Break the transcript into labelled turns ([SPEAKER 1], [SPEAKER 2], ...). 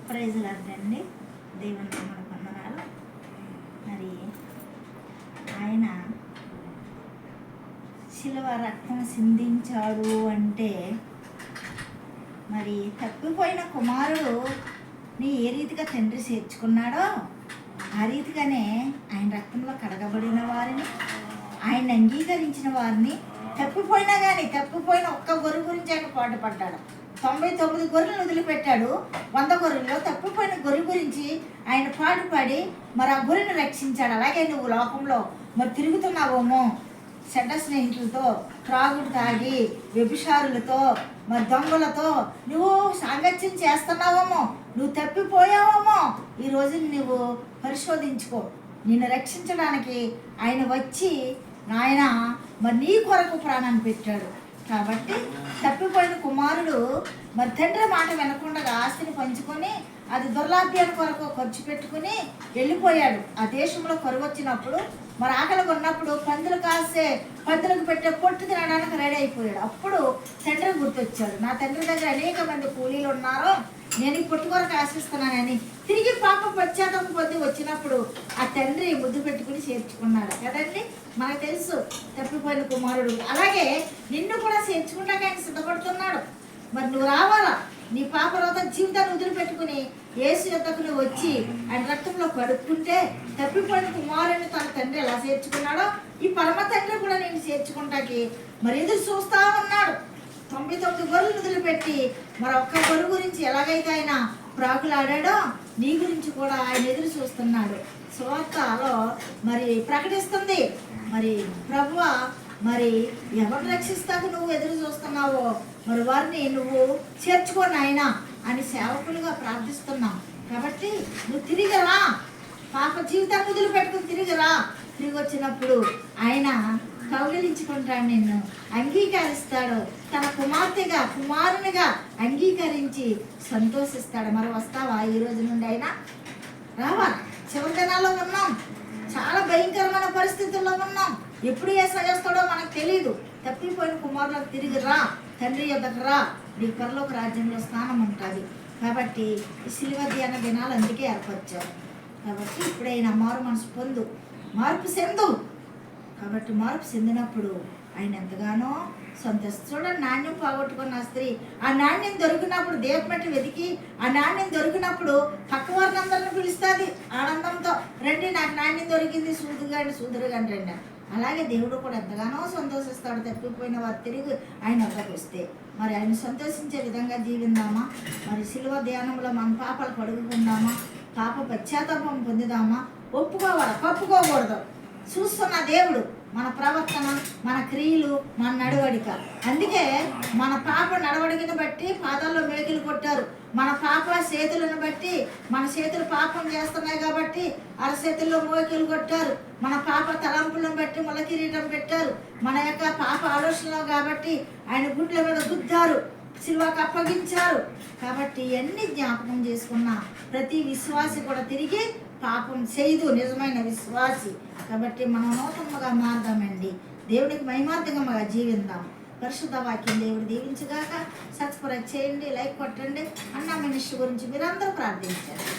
[SPEAKER 1] Praise లార్డండి. దేవుని నామమున వందనాలు. మరి ఆయన శిలువ రక్తం సిందించాడు అంటే మరి తప్పిపోయిన కుమారుడు నీ ఏ రీతిగా తండ్రి చేర్చుకున్నాడో ఆ రీతిగానే ఆయన రక్తంలో కడగబడిన వారిని, ఆయన అంగీకరించిన వారిని, తప్పిపోయిన ఒక్క గొర్రె గురించి ఆయన పాటుపడ్డాడు. 99 గొర్రెలను వదిలిపెట్టాడు. 100 గొర్రెల్లో తప్పిపోయిన గొర్రె గురించి ఆయన పాటుపడి మరి ఆ గొర్రెను రక్షించాడు. అలాగే నువ్వు లోకంలో మరి తిరుగుతున్నావేమో, చెడ్డ స్నేహితులతో, త్రాగుడు తాగి, వ్యభిచారులతో, మరి దొంగలతో నువ్వు సాంగత్యం చేస్తున్నావేమో, నువ్వు తప్పిపోయావేమో. ఈరోజు నువ్వు పరిశోధించుకో. నిన్ను రక్షించడానికి ఆయన వచ్చి నాయన మరి నీ కొరకు ప్రాణాన్ని పెట్టాడు. కాబట్టి తప్పిపోయిన కుమారుడు మరి తండ్రి మాట వినకుండా ఆస్తిని పంచుకొని అది దుర్లాభ్యాన్ని కొరకు ఖర్చు పెట్టుకుని వెళ్ళిపోయాడు. ఆ దేశంలో కరువు వచ్చినప్పుడు మరి ఆకలిగా ఉన్నప్పుడు పందులు కాసే పందులకు పెట్టే పొట్టు తినడానికి రెడీ అయిపోయాడు. అప్పుడు తండ్రి గుర్తొచ్చాడు, నా తండ్రి దగ్గర అనేక మంది కూలీలు ఉన్నారు, నేను ఈ పొట్టు కొరకు ఆశిస్తున్నానని తిరిగి పాప పశ్చాత్తాపం పొంది వచ్చినప్పుడు ఆ తండ్రి ముద్దు పెట్టుకుని చేర్చుకున్నాడు కదండి. మనకు తెలుసు తప్పిపోయిన కుమారుడు. అలాగే నిన్ను కూడా చేర్చుకుంటాక ఆయన సిద్ధపడుతున్నాడు. మరి నువ్వు రావాలా, నీ పాప రోత జీవితాన్ని వదిలిపెట్టుకుని యేసు యొద్దకు నువ్వు వచ్చి ఆయన రక్తంలో కడుక్కుంటే తప్పిపోయిన కుమారుని తన తండ్రి ఎలా చేర్చుకున్నాడో ఈ పరమ తండ్రి కూడా నేను చేర్చుకుంటాకి మరి ఎదురు చూస్తా ఉన్నాడు. 99 గొర్రెలు వదిలిపెట్టి మరి ఒక్క గొర్రె గురించి ఎలాగైతే ఆయన ప్రాకులాడాడో నీ గురించి కూడా ఆయన ఎదురు చూస్తున్నాడు. సువార్తలో మరి ప్రకటిస్తుంది, మరి ప్రభువ మరి ఎవరు రక్షిస్తాకు నువ్వు ఎదురు చూస్తున్నావో మరి వారిని నువ్వు చేర్చుకోని ఆయన అని సేవకులుగా ప్రార్థిస్తున్నాం. కాబట్టి నువ్వు తిరిగి రా, పాప జీవితాన్ని వదిలిపెట్టుకుని తిరిగి రా. తిరిగి వచ్చినప్పుడు ఆయన కౌగిలించుకుంటాడు, నిన్ను అంగీకరిస్తాడు, తన కుమార్తెగా కుమారునిగా అంగీకరించి సంతోషిస్తాడు. మరి వస్తావా ఈ రోజు నుండి? అయినా రావా? చివరి దినాల్లో ఉన్నాం, చాలా భయంకరమైన పరిస్థితుల్లో ఉన్నాం. ఎప్పుడు చేస్తాడో మనకు తెలియదు. తప్పిపోయిన కుమారులకు తిరిగి రా, తండ్రి యొద్దకు రా, నీ పరలోక రాజ్యంలో స్థానం ఉంటుంది. కాబట్టి ఈ శిలువ ధ్యాన దినాలు అందుకే ఏర్పరిచారు. కాబట్టి ఇప్పుడైనా మారు మనసు పొందు, మార్పు చెందు. కాబట్టి మార్పు చెందినప్పుడు ఆయన ఎంతగానో చూడండి, నాణ్యం పోగొట్టుకున్న స్త్రీ ఆ నాణ్యం దొరికినప్పుడు దీపమెట్టి వెతికి ఆ నాణ్యం దొరికినప్పుడు పక్క వారిని అందరిని పిలుస్తుంది ఆనందంతో, రండి నాకు నాణ్యం దొరికింది, సూదురుగాని రండి. అలాగే దేవుడు కూడా ఎంతగానో సంతోషిస్తాడు తప్పిపోయిన వారు తిరిగి ఆయన వద్దకు వస్తే. మరి ఆయన సంతోషించే విధంగా జీవిందామా? మరి శిలువ ధ్యానంలో మన పాపాలు కడుగుకుందామా? పాప పశ్చాత్తాపం పొందుదామా? ఒప్పుకోవాలా, కప్పుకోకూడదు. చూస్తున్న దేవుడు మన ప్రవర్తన, మన క్రియలు, మన నడవడిక. అందుకే మన పాప నడవడికను బట్టి పాదాల్లో మేకులు కొట్టారు. మన పాప చేతులను బట్టి మన చేతులు పాపం చేస్తున్నాయి కాబట్టి అరచేతుల్లో మోకిలు కొట్టారు. మన పాప తలంపులను బట్టి ముళ్ళ కిరీటం పెట్టారు. మన యొక్క పాప ఆలోచనలో కాబట్టి ఆయన గుండెల మీద గుద్దారు, సిలువకు అప్పగించారు. కాబట్టి ఇవన్నీ జ్ఞాపకం చేసుకున్న ప్రతి విశ్వాసి కూడా తిరిగి పాపం చేయదు, నిజమైన విశ్వాసి. కాబట్టి మనం నూతనంగా మారదామండి, దేవుడికి మహిమార్థంగా జీవిద్దాం. పరిశుద్ధ వాక్యం దేవుడు దీవించుగాక. సబ్స్క్రైబ్ చేయండి, లైక్ కొట్టండి. అన్న మినిస్ట్రీ గురించి మీరందరూ ప్రార్థించండి.